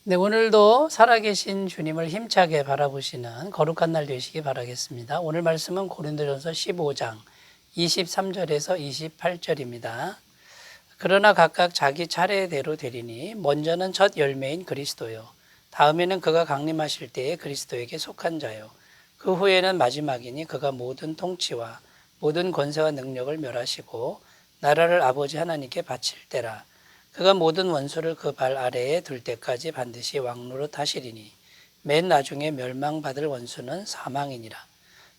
네, 오늘도 살아계신 주님을 힘차게 바라보시는 거룩한 날 되시기 바라겠습니다. 오늘 말씀은 고린도전서 15장 23절에서 28절입니다. 그러나 각각 자기 차례대로 되리니 먼저는 첫 열매인 그리스도요, 다음에는 그가 강림하실 때에 그리스도에게 속한 자요, 그 후에는 마지막이니 그가 모든 통치와 모든 권세와 능력을 멸하시고 나라를 아버지 하나님께 바칠 때라. 그가 모든 원수를 그 발 아래에 둘 때까지 반드시 왕노릇 하시리니 맨 나중에 멸망받을 원수는 사망이니라.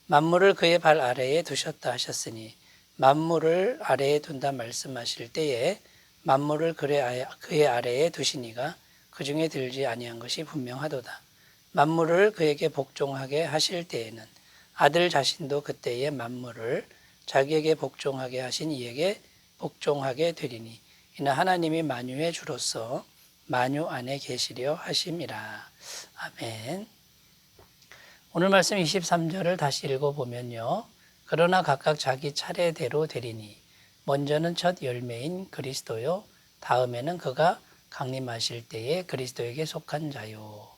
만물을 그의 발 아래에 두셨다 하셨으니 만물을 아래에 둔다 말씀하실 때에 만물을 그의 아래에 두시니가 그 중에 들지 아니한 것이 분명하도다. 만물을 그에게 복종하게 하실 때에는 아들 자신도 그때의 만물을 자기에게 복종하게 하신 이에게 복종하게 되리니 이는 하나님이 만유의 주로서 만유 안에 계시려 하심이라. 아멘. 오늘 말씀 23절을 다시 읽어보면요. 그러나 각각 자기 차례대로 되리니 먼저는 첫 열매인 그리스도요, 다음에는 그가 강림하실 때에 그리스도에게 속한 자요.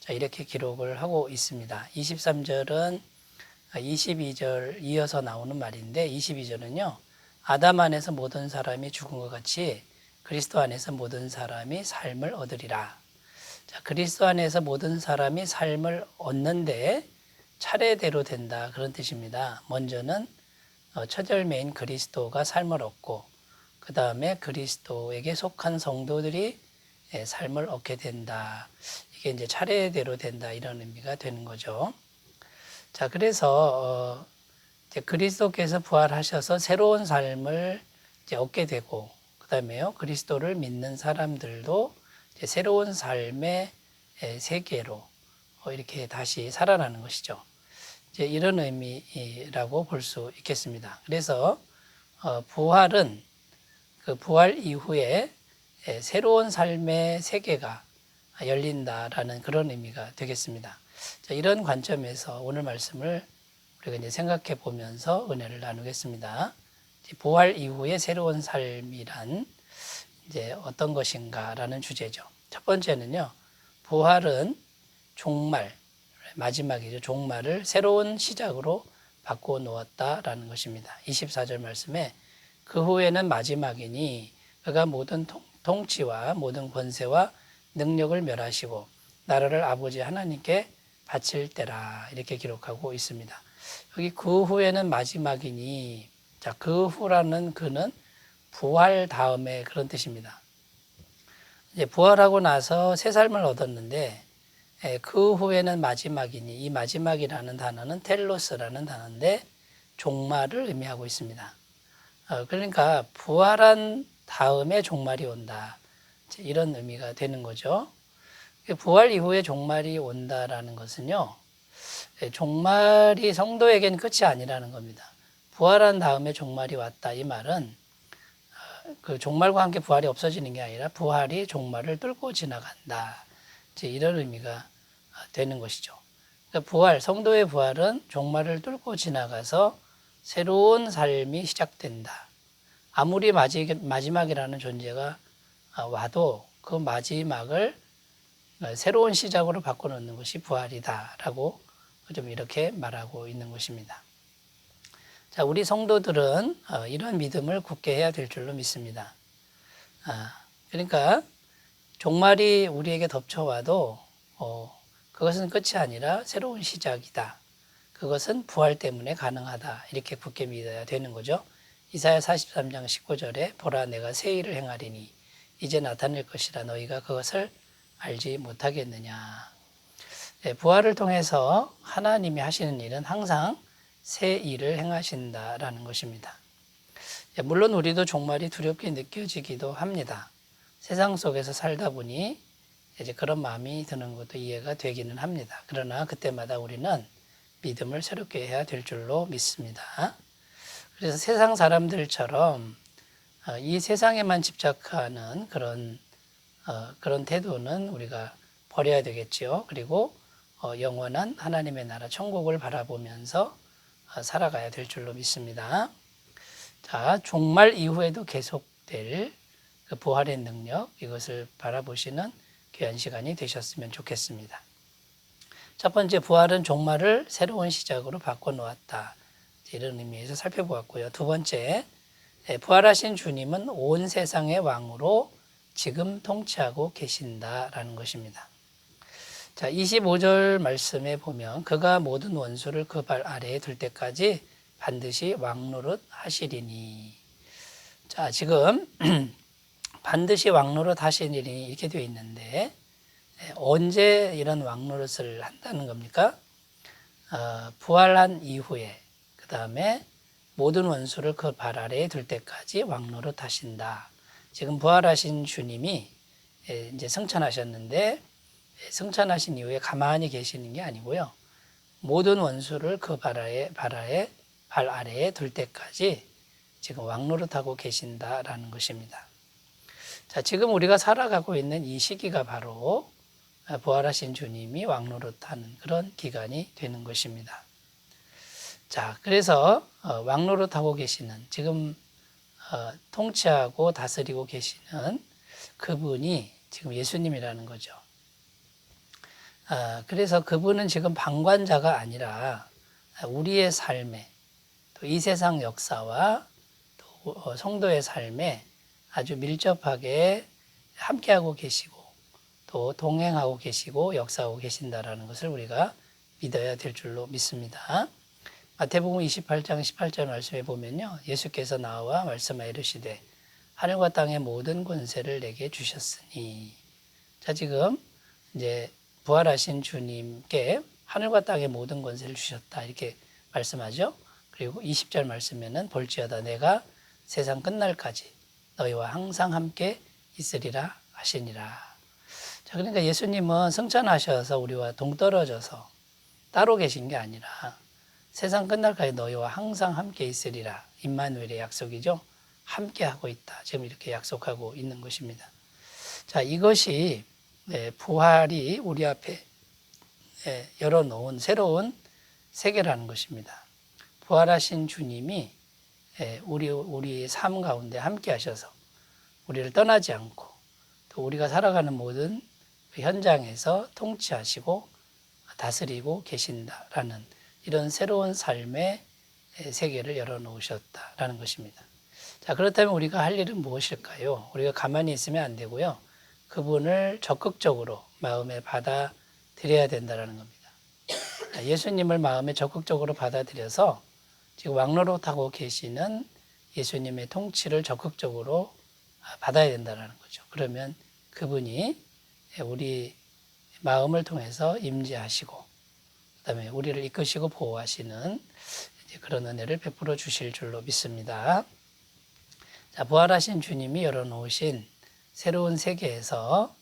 자, 이렇게 기록을 하고 있습니다. 23절은 22절 이어서 나오는 말인데 22절은요. 아담 안에서 모든 사람이 죽은 것 같이 그리스도 안에서 모든 사람이 삶을 얻으리라. 자, 그리스도 안에서 모든 사람이 삶을 얻는데 차례대로 된다, 그런 뜻입니다. 먼저는 첫 열매인 그리스도가 삶을 얻고 그 다음에 그리스도에게 속한 성도들이 삶을 얻게 된다. 이게 이제 차례대로 된다, 이런 의미가 되는 거죠. 자, 그래서 이제 그리스도께서 부활하셔서 새로운 삶을 이제 얻게 되고, 그 다음에요, 그리스도를 믿는 사람들도 이제 새로운 삶의 세계로 이렇게 다시 살아나는 것이죠. 이제 이런 의미라고 볼 수 있겠습니다. 그래서 부활은 그 부활 이후에 새로운 삶의 세계가 열린다라는 그런 의미가 되겠습니다. 자, 이런 관점에서 오늘 말씀을 우리가 이제 생각해 보면서 은혜를 나누겠습니다. 부활 이후의 새로운 삶이란 이제 어떤 것인가라는 주제죠. 첫 번째는요, 부활은 종말, 마지막이죠. 종말을 새로운 시작으로 바꿔 놓았다라는 것입니다. 24절 말씀에 그 후에는 마지막이니 그가 모든 통치와 모든 권세와 능력을 멸하시고 나라를 아버지 하나님께 바칠 때라, 이렇게 기록하고 있습니다. 여기 그 후에는 마지막이니, 자, 그 후라는 그는 부활 다음에 그런 뜻입니다. 이제 부활하고 나서 새 삶을 얻었는데 그 후에는 마지막이니, 이 마지막이라는 단어는 텔로스라는 단어인데 종말을 의미하고 있습니다. 그러니까 부활한 다음에 종말이 온다, 이런 의미가 되는 거죠. 부활 이후에 종말이 온다라는 것은요, 종말이 성도에게는 끝이 아니라는 겁니다. 부활한 다음에 종말이 왔다, 이 말은 그 종말과 함께 부활이 없어지는 게 아니라 부활이 종말을 뚫고 지나간다, 이런 의미가 되는 것이죠. 그러니까 부활, 성도의 부활은 종말을 뚫고 지나가서 새로운 삶이 시작된다. 아무리 마지막이라는 존재가 와도 그 마지막을 새로운 시작으로 바꿔놓는 것이 부활이다라고 좀 이렇게 말하고 있는 것입니다. 자, 우리 성도들은 이런 믿음을 굳게 해야 될 줄로 믿습니다. 그러니까 종말이 우리에게 덮쳐와도 그것은 끝이 아니라 새로운 시작이다. 그것은 부활 때문에 가능하다. 이렇게 굳게 믿어야 되는 거죠. 이사야 43장 19절에 보라, 내가 새 일을 행하리니 이제 나타낼 것이라 너희가 그것을 알지 못하겠느냐. 부활을 통해서 하나님이 하시는 일은 항상 새 일을 행하신다라는 것입니다. 물론 우리도 종말이 두렵게 느껴지기도 합니다. 세상 속에서 살다 보니 이제 그런 마음이 드는 것도 이해가 되기는 합니다. 그러나 그때마다 우리는 믿음을 새롭게 해야 될 줄로 믿습니다. 그래서 세상 사람들처럼 이 세상에만 집착하는 그런 태도는 우리가 버려야 되겠지요. 그리고 영원한 하나님의 나라 천국을 바라보면서 살아가야 될 줄로 믿습니다. 자, 종말 이후에도 계속될 그 부활의 능력, 이것을 바라보시는 귀한 시간이 되셨으면 좋겠습니다. 첫 번째, 부활은 종말을 새로운 시작으로 바꿔놓았다. 이런 의미에서 살펴보았고요. 두 번째, 부활하신 주님은 온 세상의 왕으로 지금 통치하고 계신다라는 것입니다. 자, 25절 말씀에 보면 그가 모든 원수를 그 발 아래에 둘 때까지 반드시 왕노릇 하시리니. 자, 지금 반드시 왕노릇 하시리니 이렇게 되어 있는데 언제 이런 왕노릇을 한다는 겁니까? 부활한 이후에, 그 다음에 모든 원수를 그 발 아래에 둘 때까지 왕노릇 하신다. 지금 부활하신 주님이 이제 승천하셨는데 승천하신 이후에 가만히 계시는 게 아니고요. 모든 원수를 그 발 아래에 둘 때까지 지금 왕노릇하고 계신다라는 것입니다. 자, 지금 우리가 살아가고 있는 이 시기가 바로 부활하신 주님이 왕노릇하는 그런 기간이 되는 것입니다. 자, 그래서 왕노릇하고 계시는, 지금 통치하고 다스리고 계시는 그분이 지금 예수님이라는 거죠. 그래서 그분은 지금 방관자가 아니라 우리의 삶에, 또 이 세상 역사와 또 성도의 삶에 아주 밀접하게 함께하고 계시고 또 동행하고 계시고 역사하고 계신다라는 것을 우리가 믿어야 될 줄로 믿습니다. 마태복음 28장 18절 말씀에 보면요, 예수께서 나와 말씀하여 이르시되 하늘과 땅의 모든 권세를 내게 주셨으니. 자, 지금 이제 부활하신 주님께 하늘과 땅의 모든 권세를 주셨다 이렇게 말씀하죠. 그리고 20절 말씀에는 볼지어다 내가 세상 끝날까지 너희와 항상 함께 있으리라 하시니라. 자, 그러니까 예수님은 승천하셔서 우리와 동떨어져서 따로 계신 게 아니라 세상 끝날까지 너희와 항상 함께 있으리라. 임마누엘의 약속이죠. 함께 하고 있다. 지금 이렇게 약속하고 있는 것입니다. 자, 이것이 부활이 우리 앞에 열어놓은 새로운 세계라는 것입니다. 부활하신 주님이 우리 삶 가운데 함께 하셔서 우리를 떠나지 않고 또 우리가 살아가는 모든 현장에서 통치하시고 다스리고 계신다라는 이런 새로운 삶의 세계를 열어놓으셨다라는 것입니다. 자, 그렇다면 우리가 할 일은 무엇일까요? 우리가 가만히 있으면 안 되고요. 그분을 적극적으로 마음에 받아들여야 된다는 겁니다. 예수님을 마음에 적극적으로 받아들여서 지금 왕노릇하고 계시는 예수님의 통치를 적극적으로 받아야 된다는 거죠. 그러면 그분이 우리 마음을 통해서 임재하시고 그다음에 우리를 이끄시고 보호하시는 그런 은혜를 베풀어 주실 줄로 믿습니다. 자, 부활하신 주님이 열어놓으신 새로운 세계에서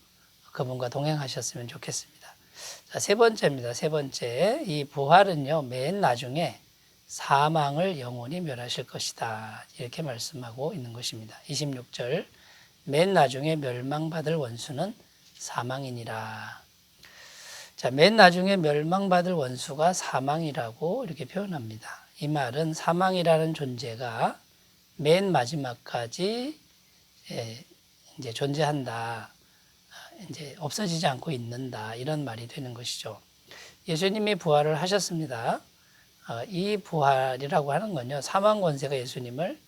그분과 동행하셨으면 좋겠습니다. 자, 세 번째입니다. 세 번째, 이 부활은요, 맨 나중에 사망을 영원히 멸하실 것이다. 이렇게 말씀하고 있는 것입니다. 26절, 맨 나중에 멸망받을 원수는 사망이니라. 자, 맨 나중에 멸망받을 원수가 사망이라고 이렇게 표현합니다. 이 말은 사망이라는 존재가 맨 마지막까지 이제 존재한다. 이제 없어지지 않고 있는다. 이런 말이 되는 것이죠. 예수님이 부활을 하셨습니다. 이 부활이라고 하는 건요, 사망 권세가 예수님을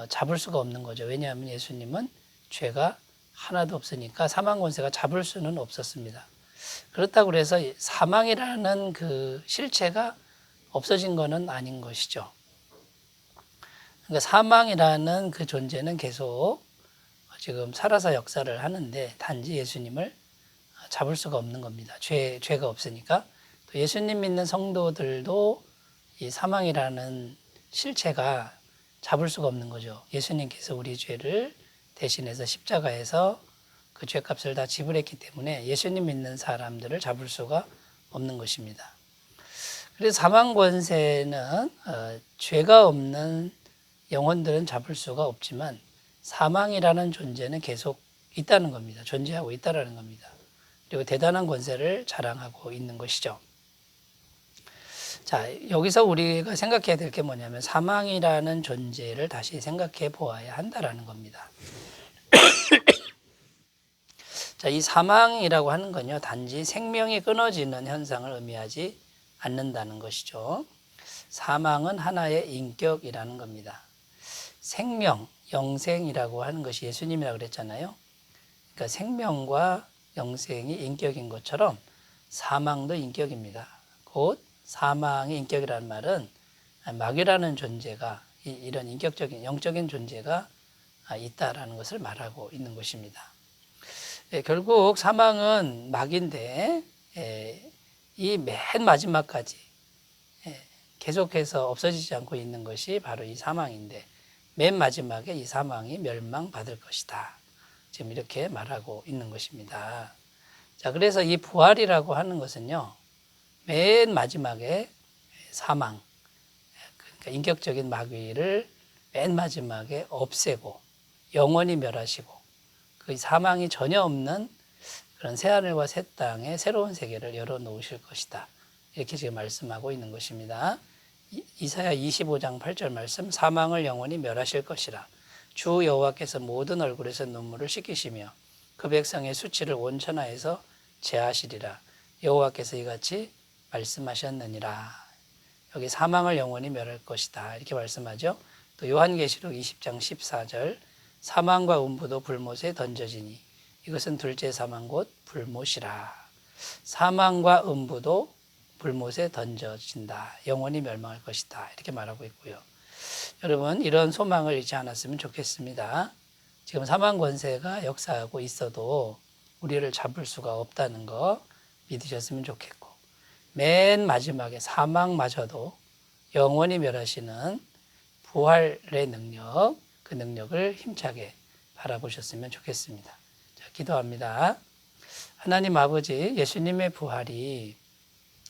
잡을 수가 없는 거죠. 왜냐하면 예수님은 죄가 하나도 없으니까 사망 권세가 잡을 수는 없었습니다. 그렇다고 해서 사망이라는 그 실체가 없어진 것은 아닌 것이죠. 그러니까 사망이라는 그 존재는 계속 지금 살아서 역사를 하는데 단지 예수님을 잡을 수가 없는 겁니다. 죄가 없으니까. 또 예수님 믿는 성도들도 이 사망이라는 실체가 잡을 수가 없는 거죠. 예수님께서 우리 죄를 대신해서 십자가에서 그 죄값을 다 지불했기 때문에 예수님 믿는 사람들을 잡을 수가 없는 것입니다. 그래서 사망 권세는 죄가 없는 영혼들은 잡을 수가 없지만 사망이라는 존재는 계속 있다는 겁니다. 존재하고 있다는 겁니다. 그리고 대단한 권세를 자랑하고 있는 것이죠. 자, 여기서 우리가 생각해야 될 게 뭐냐면 사망이라는 존재를 다시 생각해 보아야 한다는 겁니다. 자, 이 사망이라고 하는 건요, 단지 생명이 끊어지는 현상을 의미하지 않는다는 것이죠. 사망은 하나의 인격이라는 겁니다. 생명, 영생이라고 하는 것이 예수님이라고 그랬잖아요. 그러니까 생명과 영생이 인격인 것처럼 사망도 인격입니다. 곧 사망의 인격이라는 말은 마귀라는 존재가 이런 인격적인 영적인 존재가 있다라는 것을 말하고 있는 것입니다. 결국 사망은 마귀인데 이 맨 마지막까지 계속해서 없어지지 않고 있는 것이 바로 이 사망인데 맨 마지막에 이 사망이 멸망받을 것이다. 지금 이렇게 말하고 있는 것입니다. 자, 그래서 이 부활이라고 하는 것은요, 맨 마지막에 사망, 그러니까 인격적인 마귀를 맨 마지막에 없애고 영원히 멸하시고 그 사망이 전혀 없는 그런 새하늘과 새 땅의 새로운 세계를 열어놓으실 것이다. 이렇게 지금 말씀하고 있는 것입니다. 이사야 25장 8절 말씀, 사망을 영원히 멸하실 것이라. 주 여호와께서 모든 얼굴에서 눈물을 씻기시며 그 백성의 수치를 온 천하에서 제하시리라. 여호와께서 이같이 말씀하셨느니라. 여기 사망을 영원히 멸할 것이다. 이렇게 말씀하죠. 또 요한계시록 20장 14절, 사망과 음부도 불못에 던져지니 이것은 둘째 사망 곧 불못이라. 사망과 음부도 불못에 던져진다. 영원히 멸망할 것이다. 이렇게 말하고 있고요. 여러분, 이런 소망을 잃지 않았으면 좋겠습니다. 지금 사망 권세가 역사하고 있어도 우리를 잡을 수가 없다는 거 믿으셨으면 좋겠고, 맨 마지막에 사망마저도 영원히 멸하시는 부활의 능력, 그 능력을 힘차게 바라보셨으면 좋겠습니다. 자, 기도합니다. 하나님 아버지, 예수님의 부활이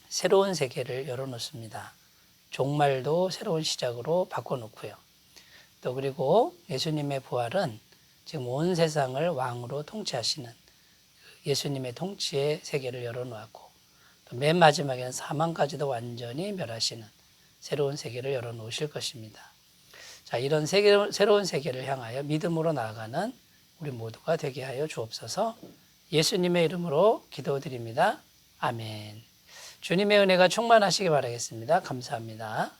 새로운 세계를 열어놓습니다. 종말도 새로운 시작으로 바꿔놓고요. 또 그리고 예수님의 부활은 지금 온 세상을 왕으로 통치하시는 예수님의 통치의 세계를 열어놓았고, 또 맨 마지막에는 사망까지도 완전히 멸하시는 새로운 세계를 열어놓으실 것입니다. 자, 이런 새로운 세계를 향하여 믿음으로 나아가는 우리 모두가 되게 하여 주옵소서. 예수님의 이름으로 기도드립니다. 아멘. 주님의 은혜가 충만하시기 바라겠습니다. 감사합니다.